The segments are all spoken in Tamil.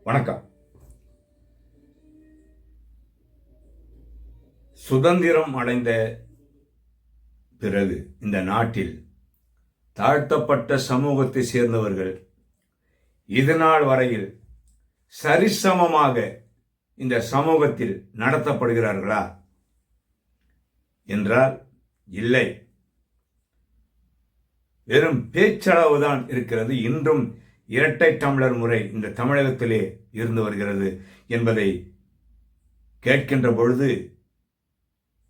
வணக்கம். சுதந்திரம் அடைந்த பிறகு இந்த நாட்டில் தாழ்த்தப்பட்ட சமூகத்தை சேர்ந்தவர்கள் இதுநாள் வரையில் சரிசமமாக இந்த சமூகத்தில் நடத்தப்படுகிறார்களா என்றால் இல்லை. வெறும் பேச்சளவுதான் இருக்கிறது. இன்றும் இரட்டை டம்ளர் முறை இந்த தமிழகத்திலே இருந்து வருகிறது என்பதை கேட்கின்ற பொழுது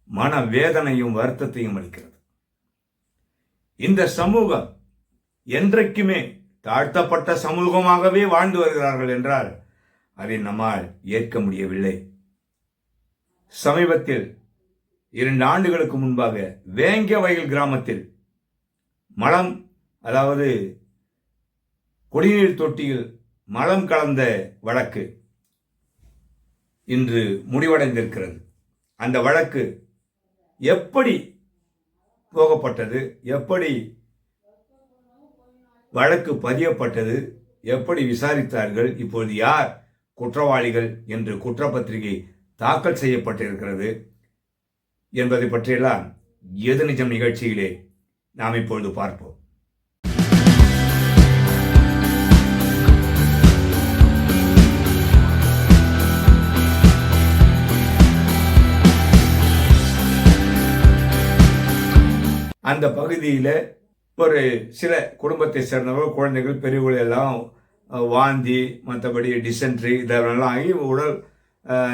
மன வேதனையும் வருத்தத்தையும் அளிக்கிறது. இந்த சமூகம் என்றைக்குமே தாழ்த்தப்பட்ட சமூகமாகவே வாழ்ந்து வருகிறார்கள் என்றால் அதை நம்மால் ஏற்க முடியவில்லை. சமீபத்தில் 2 ஆண்டுகளுக்கு முன்பாக வேங்கவயல் கிராமத்தில் மலம், அதாவது குடிநீர் தொட்டியில் மலம் கலந்த வழக்கு இன்று முடிவடைந்திருக்கிறது. அந்த வழக்கு எப்படி போகப்பட்டது, எப்படி வழக்கு பதியப்பட்டது, எப்படி விசாரித்தார்கள், இப்பொழுது யார் குற்றவாளிகள் என்று குற்றப்பத்திரிகை தாக்கல் செய்யப்பட்டிருக்கிறது என்பதை பற்றியெல்லாம் எது நிஜம் நிகழ்ச்சியிலே நாம் இப்பொழுது பார்ப்போம். அந்த பகுதியில் ஒரு சில குடும்பத்தை சேர்ந்தவர்கள், குழந்தைகள், பெரியவர்கள் எல்லாம் வாந்தி, மற்றபடி டிசென்ட்ரி இதெல்லாம் ஆகி உடல்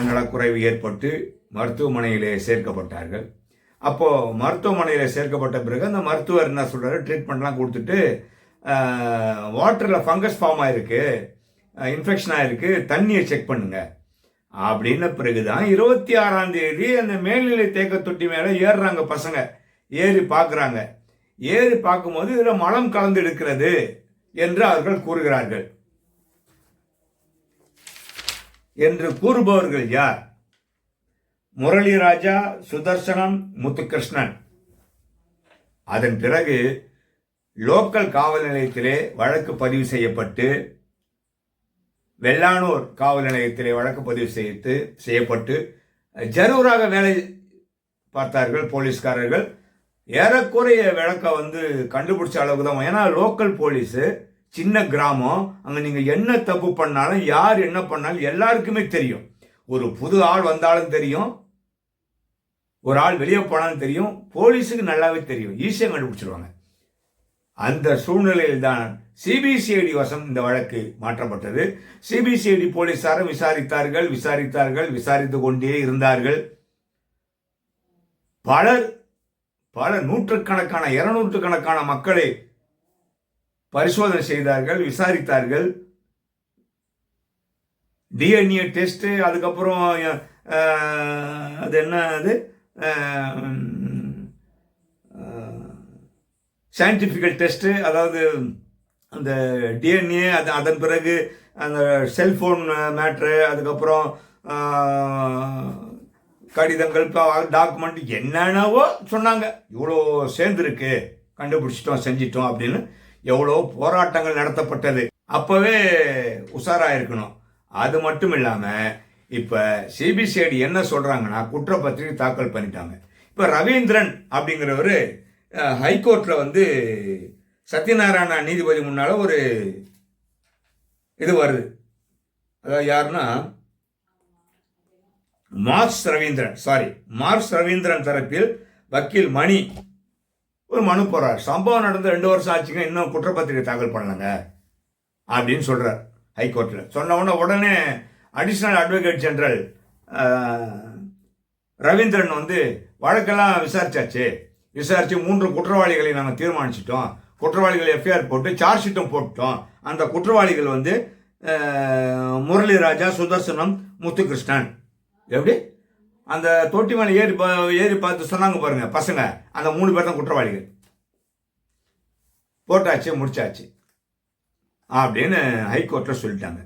நலக்குறைவு ஏற்பட்டு மருத்துவமனையிலே சேர்க்கப்பட்டார்கள். அப்போது மருத்துவமனையில் சேர்க்கப்பட்ட பிறகு அந்த மருத்துவர் என்ன சொல்கிறாரு, ட்ரீட்மெண்ட்லாம் கொடுத்துட்டு வாட்டரில் ஃபங்கஸ் ஃபார்ம் ஆகிருக்கு, இன்ஃபெக்ஷன் ஆகிருக்கு, தண்ணியை செக் பண்ணுங்க அப்படின்ன பிறகு தான் 26ஆம் தேதி அந்த மேல்நிலை தேக்க தொட்டி மேலே ஏறுறாங்க பசங்க. ஏறி பார்க்குறாங்க. ஏறி பார்க்கும்போது இதில் மலம் கலந்து இருக்கிறது என்று அவர்கள் கூறுகிறார்கள். என்று கூறுபவர்கள் யார்? முரளிராஜா, சுதர்சனம், முத்துகிருஷ்ணன். அதன் பிறகு லோக்கல் காவல் நிலையத்திலே வழக்கு பதிவு செய்யப்பட்டு, வெள்ளானூர் காவல் நிலையத்திலே வழக்கு பதிவு செய்யப்பட்டு ஜரூராக வேலை பார்த்தார்கள் போலீஸ்காரர்கள். ஏறக்குறைய விளக்க கண்டுபிடிச்ச அளவுக்கு தான். ஏன்னா லோக்கல் போலீஸு, சின்ன கிராமம், அங்கே நீங்கள் என்ன தப்பு பண்ணாலும் யார் என்ன பண்ணாலும் எல்லாருக்குமே தெரியும். ஒரு புது ஆள் வந்தாலும் தெரியும், ஒரு ஆள் வெளியே போனாலும் தெரியும், போலீஸுக்கு நல்லாவே தெரியும், ஈஸியாக கண்டுபிடிச்சிருவாங்க. அந்த சூழ்நிலையில் தான் சிபிசிஐடி வசம் இந்த வழக்கு மாற்றப்பட்டது. சிபிசிஐடி போலீசாரும் விசாரித்து கொண்டே இருந்தார்கள். பல நூற்றுக்கணக்கான 200 மக்களை பரிசோதனை செய்தார்கள், விசாரித்தார்கள். டிஎன்ஏ டெஸ்ட், அதுக்கப்புறம் அது என்ன, அது சயின்டிஃபிக்கல் டெஸ்ட், அதாவது அந்த டிஎன்ஏ, அதன் பிறகு அந்த செல்போன் மேட்ரு, அதுக்கப்புறம் கடிதங்கள், டாக்குமெண்ட், என்னென்னவோ சொன்னாங்க. இவ்வளோ சேர்ந்துருக்கு, கண்டுபிடிச்சிட்டோம், செஞ்சிட்டோம் அப்படின்னு எவ்வளோ போராட்டங்கள் நடத்தப்பட்டது. அப்போவே உஷாராக இருக்கணும். அது மட்டும் இல்லாமல் இப்போ சிபிசிஐடி என்ன சொல்கிறாங்கன்னா, குற்றப்பத்திரிகை தாக்கல் பண்ணிட்டாங்க. இப்போ ரவீந்திரன் அப்படிங்கிறவர் ஹைகோர்ட்டில் சத்யநாராயண நீதிபதி முன்னால் ஒரு இது வருது. அதாவது யாருன்னா மார்க்ஸ் ரவீந்திரன் தரப்பில் வக்கீல் மணி ஒரு மனு போறார். சம்பவம் நடந்து 2 வருஷம் ஆச்சுங்க, இன்னும் குற்றப்பத்திரிகை தாக்கல் பண்ணலங்க அப்படின்னு சொல்றார் ஹைகோர்ட்டில். சொன்ன உடனே அடிஷனல் அட்வொகேட் ஜெனரல் ரவீந்திரன் வழக்கெல்லாம் விசாரிச்சு 3 குற்றவாளிகளை நாங்கள் தீர்மானிச்சிட்டோம், குற்றவாளிகளை எஃப்ஐஆர் போட்டு சார்ஜ் ஷீட்டும் போட்டோம். அந்த குற்றவாளிகள் முரளிராஜா, சுதர்சனம், முத்துகிருஷ்ணன். எப்படி அந்த தொட்டி மேலே ஏறி பார்த்து சொன்னாங்க பாருங்க பசங்க, அந்த 3 பேர் தான் குற்றவாளிகள். போட்டாச்சு, முடிச்சாச்சு அப்படின்னு ஹைகோர்ட்டில் சொல்லிட்டாங்க.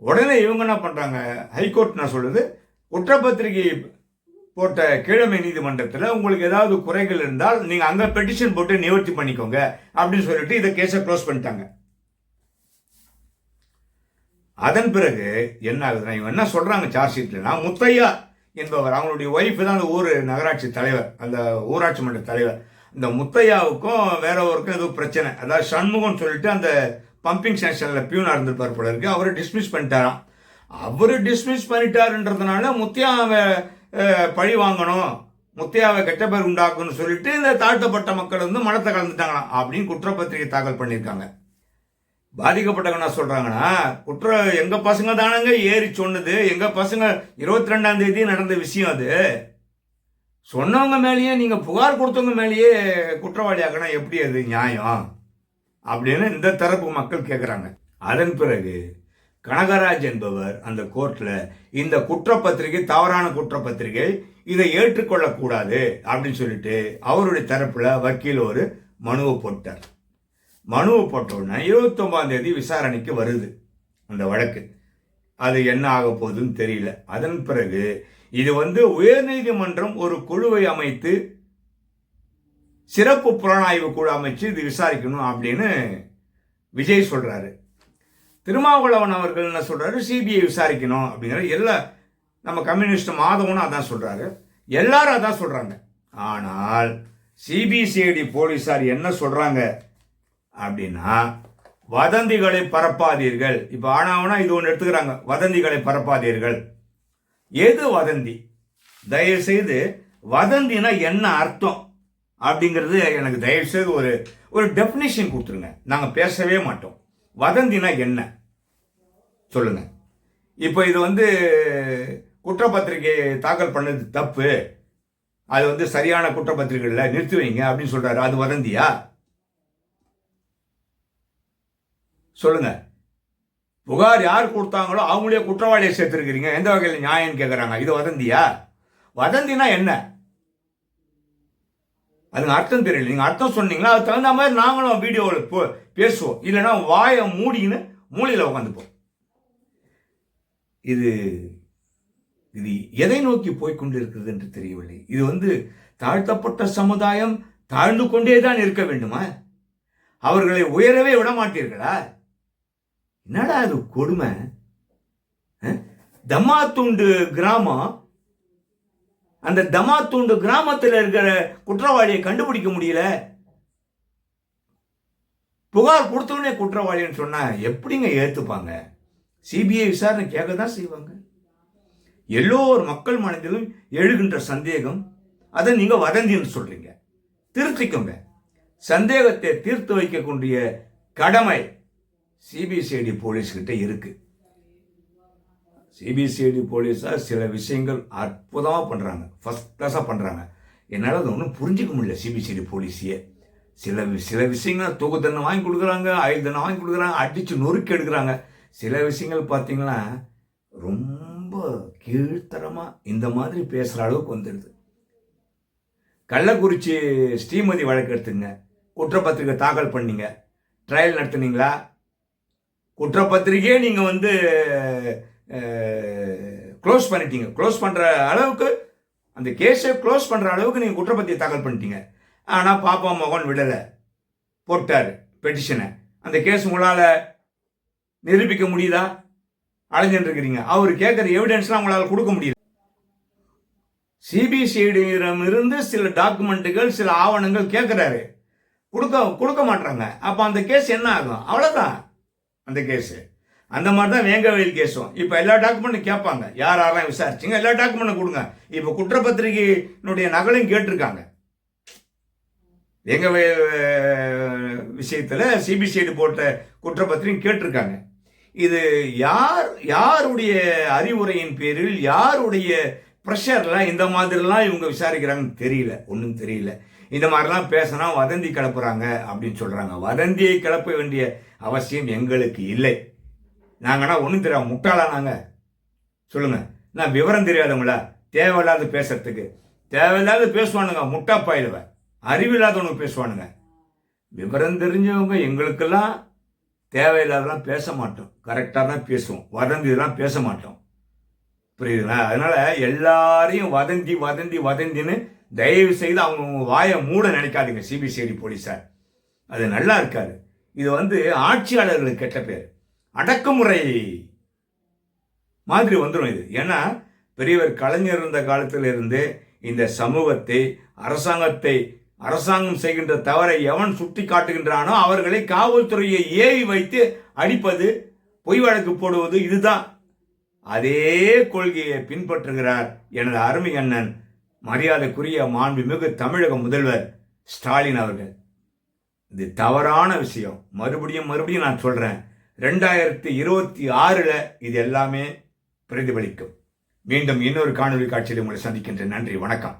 உடனே இவங்க என்ன பண்ணுறாங்க, ஹைகோர்ட் நான் சொல்லுது, குற்றப்பத்திரிகை போட்ட கீழமை நீதிமன்றத்தில் உங்களுக்கு ஏதாவது குறைகள் இருந்தால் நீங்கள் அங்கே பெட்டிஷன் போட்டு நிவர்த்தி பண்ணிக்கோங்க அப்படின்னு சொல்லிட்டு இதை கேஸை க்ளோஸ் பண்ணிட்டாங்க. அதன் பிறகு என்ன ஆகுதுன்னா, இவங்க என்ன சொல்றாங்க சார்ஜ் ஷீட்லனா, முத்தையா என்பவர், அவங்களுடைய ஒய்ஃப் தான் அந்த ஊர் நகராட்சி தலைவர், அந்த ஊராட்சி மன்ற தலைவர். இந்த முத்தையாவுக்கும் வேற ஒருக்கும் ஏதோ பிரச்சனை. அதாவது சண்முகம் சொல்லிட்டு அந்த பம்பிங் ஸ்டேஷன்ல பியூனா இருந்திருப்பார் போல இருக்கு. அவரை டிஸ்மிஸ் பண்ணிட்டாராம். அவரு டிஸ்மிஸ் பண்ணிட்டாருன்றதுனால முத்தையாவை பழி வாங்கணும், முத்தையாவை கெட்ட பேர் உண்டாக்கணும்னு சொல்லிட்டு இந்த தாழ்த்தப்பட்ட மக்கள் வந்து மனத்தை கலந்துட்டாங்களாம் அப்படின்னு குற்றப்பத்திரிகை தாக்கல் பண்ணியிருக்காங்க. பாதிக்கப்பட்டவங்க என்ன சொல்றாங்கன்னா, எங்க பசங்க தானங்க ஏறி சொன்னது, எங்க பசங்க 22ஆம் தேதி நடந்த விஷயம் அது, சொன்னவங்க மேலேயே நீங்க புகார் கொடுத்தவங்க மேலேயே குற்றவாளி ஆகனா எப்படி அது நியாயம் அப்படின்னு இந்த தரப்பு மக்கள் கேட்குறாங்க. அதன் பிறகு கனகராஜ் என்பவர் அந்த கோர்ட்ல இந்த குற்றப்பத்திரிகை தவறான குற்றப்பத்திரிகை, இதை ஏற்றுக்கொள்ளக்கூடாது அப்படின்னு சொல்லிட்டு அவருடைய தரப்புல வக்கீல் ஒரு மனுவை போட்டார். மனுவை போட்ட உடனே 29ஆம் தேதி விசாரணைக்கு வருது அந்த வழக்கு. அது என்ன ஆக போகுதுன்னு தெரியல. அதன் பிறகு இது வந்து உயர்நீதிமன்றம் ஒரு குழுவை அமைத்து சிறப்பு புலனாய்வு குழு அமைச்சு இது விசாரிக்கணும் அப்படின்னு விஜய் சொல்றாரு. திருமாவளவன் அவர்கள் என்ன சொல்றாரு, சிபிஐ விசாரிக்கணும் அப்படிங்கிற எல்லா நம்ம கம்யூனிஸ்ட் மாதவனும் அதான் சொல்றாரு, எல்லாரும் அதான் சொல்றாங்க. ஆனால் சிபிசிஐடி போலீசார் என்ன சொல்றாங்க அப்படின்னா, வதந்திகளை பரப்பாதீர்கள். இப்ப ஆனாவனா இது ஒன்று எடுத்துக்கிறாங்க, வதந்திகளை பரப்பாதீர்கள். எது வதந்தி? தயவு செய்து வதந்தினா என்ன அர்த்தம் அப்படிங்கிறது எனக்கு தயவு செய்து ஒரு டெபினிஷன் கொடுத்துருங்க. நாங்க பேசவே மாட்டோம். வதந்தினா என்ன சொல்லுங்க. இப்போ இது வந்து குற்றப்பத்திரிகை தாக்கல் பண்ணது தப்பு, அது வந்து சரியான குற்றப்பத்திரிகைல நிறுத்தி வைங்க அப்படின்னு சொல்றாரு, அது வதந்தியா? சொல்லுங்க. புகார் யார் கொடுத்தாங்களோ அவங்களே குற்றவாளியை சேர்த்திருக்கிறீங்க, எந்த வகையில் நியாயம் கேட்கறாங்க, இது வதந்தியா? வதந்தினா என்ன? அதுக்கு அர்த்தம் தெரியல. நீங்க அர்த்தம் சொன்னீங்களா அது தகுந்த மாதிரி நாங்களும் வீடியோவில் பேசுவோம், இல்லைன்னா வாயை மூடின்னு மூலையில் உட்காந்துப்போம். இது இது எதை நோக்கி போய்கொண்டு இருக்கிறது என்று தெரியவில்லை. இது வந்து தாழ்த்தப்பட்ட சமுதாயம் தாழ்ந்து கொண்டேதான் இருக்க வேண்டுமா? அவர்களை உயரவே விட மாட்டீர்களா? என்னடா அது கொடுமை? தம்மாத்தூண்டு கிராமம், அந்த தம்மாத்தூண்டு கிராமத்தில் இருக்கிற குற்றவாளியை கண்டுபிடிக்க முடியல. புகார் கொடுத்தோடனே குற்றவாளின்னு சொன்னா எப்படிங்க ஏத்துப்பாங்க? சிபிஐ விசாரணை கேட்கதான் செய்வாங்க. எல்லோரும் மக்கள் மனதிலும் எழுகின்ற சந்தேகம், அதை நீங்க வதந்தின்னு சொல்றீங்க. திருத்திக்கோங்க. சந்தேகத்தை தீர்த்து வைக்கக்கூடிய கடமை சிபிசிஐடி போலீஸ் கிட்ட இருக்கு. சிபிசிஐடி போலீஸார் சில விஷயங்கள் அற்புதமா பண்றாங்க, ஃபர்ஸ்ட் கிளாஸா பண்றாங்க. என்னால் அதை ஒன்றும் புரிஞ்சிக்க முடியல. சிபிசிஐடி போலீஸையே சில விஷயங்கள் தொகு தண்டனை வாங்கி கொடுக்குறாங்க, ஆயுள் தண்டனை வாங்கி கொடுக்குறாங்க, அடிச்சு நொறுக்கி எடுக்கிறாங்க. சில விஷயங்கள் பார்த்தீங்கன்னா ரொம்ப கீழ்த்தரமா இந்த மாதிரி பேசுற அளவுக்கு வந்துடுது. கள்ளக்குறிச்சி ஸ்ரீமதி வழக்கு எடுத்துங்க. குற்றப்பத்திரிகை தாக்கல் பண்ணீங்க, ட்ரையல் நடத்துனீங்களா? குற்றப்பத்திரிகையே நீங்க வந்து க்ளோஸ் பண்ணிட்டீங்க. க்ளோஸ் பண்ற அளவுக்கு, அந்த கேஸை க்ளோஸ் பண்ற அளவுக்கு நீங்க குற்றப்பத்திரிகை தாக்கல் பண்ணிட்டீங்க. ஆனா பாப்பா மகன் விடலை, போட்டாரு பெட்டிஷனை. அந்த கேஸ் உங்களால நிரூபிக்க முடியுதா? அலைஞ்சிட்டு இருக்கிறீங்க. அவர் கேட்கிற எவிடன்ஸ்லாம் உங்களால கொடுக்க முடியல. சிபிசிஐடியிடம் இருந்து சில டாக்குமெண்ட்டுகள், சில ஆவணங்கள் கேட்கிறாரு, கொடுக்க மாட்டாங்க. அப்ப அந்த கேஸ் என்ன ஆகும்? அவ்வளவுதான் அந்த கேஸ். அந்த மாதிரி தான் வேங்கவேல் கேஸும். இப்ப எல்லா டாக்குமெண்ட்டும் கேட்பாங்க, யாரெல்லாம் விசாரிச்சிங்க எல்லா டாக்குமெண்ட்டும் கொடுங்க. இப்ப குற்றப்பத்திரிகையினுடைய நகலையும் கேட்டிருக்காங்க. வேங்கவேல் விஷயத்துல சிபிசிஐடி போட்ட குற்றப்பத்திரிகை கேட்டிருக்காங்க. இது யாருடைய அறிவுரையின் பேரில், யாருடைய ப்ரெஷர்ல இந்த மாதிரிலாம் இவங்க விசாரிக்கிறாங்கன்னு தெரியல, ஒன்றும் தெரியல. இந்த மாதிரிலாம் பேசினா வதந்தி கிளப்புறாங்க அப்படின்னு சொல்றாங்க. வதந்தியை கிளப்ப வேண்டிய அவசியம் எங்களுக்கு இல்லை. நாங்கன்னா ஒன்றும் தெரியாது, முட்டாளா நாங்க? சொல்லுங்க. நான் விவரம் தெரியாதவங்களா தேவையில்லாத பேசுறதுக்கு? தேவையில்லாத பேசுவானுங்க, முட்டா பாயிடுவ, அறிவில்லாதவனுக்கு பேசுவானுங்க. விவரம் தெரிஞ்சவங்க எங்களுக்கெல்லாம் தேவையில்லாதெல்லாம் பேச மாட்டோம், கரெக்டாக தான் பேசுவோம். வதந்திலாம் பேச மாட்டோம், புரியுதுங்களா? அதனால எல்லாரையும் வதந்தி வதந்தி வதந்தின்னு தயவு செய்து அவங்க வாயை மூட நினைக்காதீங்க சிபிசிஐடி போலீஸார். அது நல்லா இருக்காது. இது வந்து ஆட்சியாளர்களுக்கு கெட்ட பேர். அடக்குமுறை மாதிரி வந்துடும் இது. ஏன்னா பெரியவர் கலைஞர் இருந்த காலத்தில் இருந்து இந்த சமூகத்தை, அரசாங்கம் செய்கின்ற தவறை எவன் சுட்டி காட்டுகின்றானோ அவர்களை காவல்துறையை ஏவி வைத்து அடிப்பது, பொய் வழக்கு போடுவது, இதுதான். அதே கொள்கையை பின்பற்றுகிறார் எனது அருமை அண்ணன் மரியாதைக்குரிய மாண்புமிகு தமிழக முதல்வர் ஸ்டாலின் அவர்கள். இது தவறான விஷயம். மறுபடியும் நான் சொல்றேன், 2026 இது எல்லாமே பிரதிபலிக்கும். மீண்டும் இன்னொரு காணொலி காட்சியில் உங்களை சந்திக்கின்றேன். நன்றி, வணக்கம்.